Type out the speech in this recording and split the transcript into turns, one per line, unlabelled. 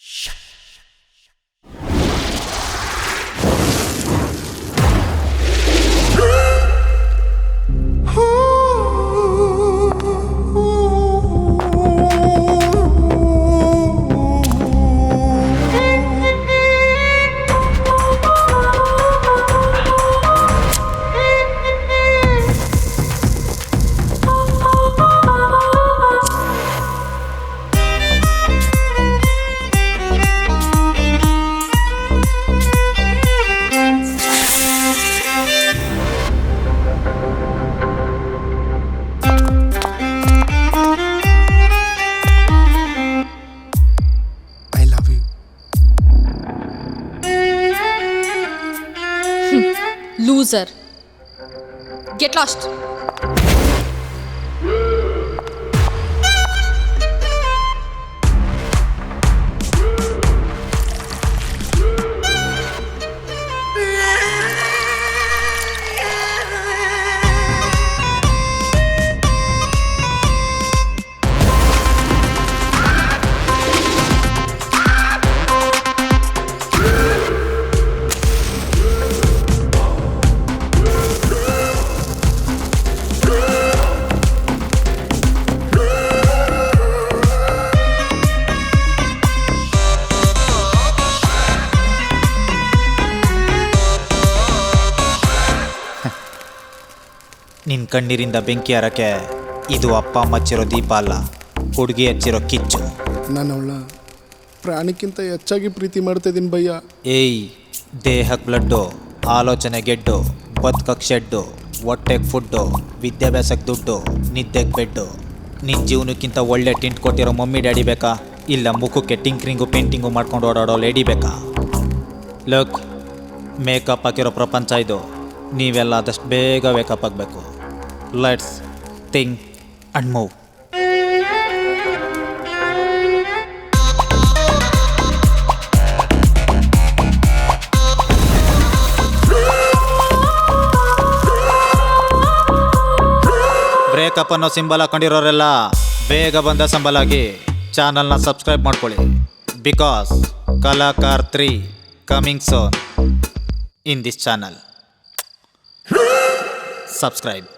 I love you.
Loser. Get lost.
ನಿನ್ನ ಕಣ್ಣೀರಿಂದ ಬೆಂಕಿ ಹರಕ್ಕೆ ಇದು ಅಪ್ಪ ಅಮ್ಮ ಹಚ್ಚಿರೋ ದೀಪ ಅಲ್ಲ, ಹುಡುಗಿ ಹಚ್ಚಿರೋ ಕಿಚ್ಚು.
ನಾನು ಅವಳ ಪ್ರಾಣಕ್ಕಿಂತ ಹೆಚ್ಚಾಗಿ ಪ್ರೀತಿ ಮಾಡ್ತಾ ಇದ್ದೀನಿ ಭಯ್ಯ.
ಏಯ್, ದೇಹಕ್ಕೆ ಬ್ಲಡ್ಡು, ಆಲೋಚನೆ ಗೆಡ್ಡು, ಬದುಕಕ್ಕೆ ಶೆಡ್ಡು, ಹೊಟ್ಟೆಗೆ ಫುಡ್ಡು, ವಿದ್ಯಾಭ್ಯಾಸಕ್ಕೆ ದುಡ್ಡು, ನಿದ್ದೆಗೆ ಬೆಡ್ಡು. ನಿನ್ನ ಜೀವನಕ್ಕಿಂತ ಒಳ್ಳೆ ಟಿಂಟ್ ಕೊಟ್ಟಿರೋ ಮಮ್ಮಿ ಡ್ಯಾಡಿ ಬೇಕಾ, ಇಲ್ಲ ಮುಖಕ್ಕೆ ಟಿಂಕ್ರಿಂಗು ಪೇಂಟಿಂಗು ಮಾಡ್ಕೊಂಡು ಓಡಾಡೋ ಲೇಡಿ ಬೇಕಾ? ಲುಕ್, ಮೇಕಪ್ ಹಾಕಿರೋ ಪ್ರಪಂಚ ಇದು. ನೀವೆಲ್ಲ ಆದಷ್ಟು ಬೇಗ ವೇಕಪ್ ಆಗಬೇಕು. Let's think and move. Breakup ಅನ್ನೋ ಸಿಂಬಲ್ ಹಾಕೊಂಡಿರೋರೆಲ್ಲ ಬೇಗ ಬಂದ ಸಂಬಲ್ ಆಗಿ ಚಾನಲ್ನ ಸಬ್ಸ್ಕ್ರೈಬ್ ಮಾಡ್ಕೊಳ್ಳಿ. Because Kalakar 3 coming soon in this channel. Subscribe.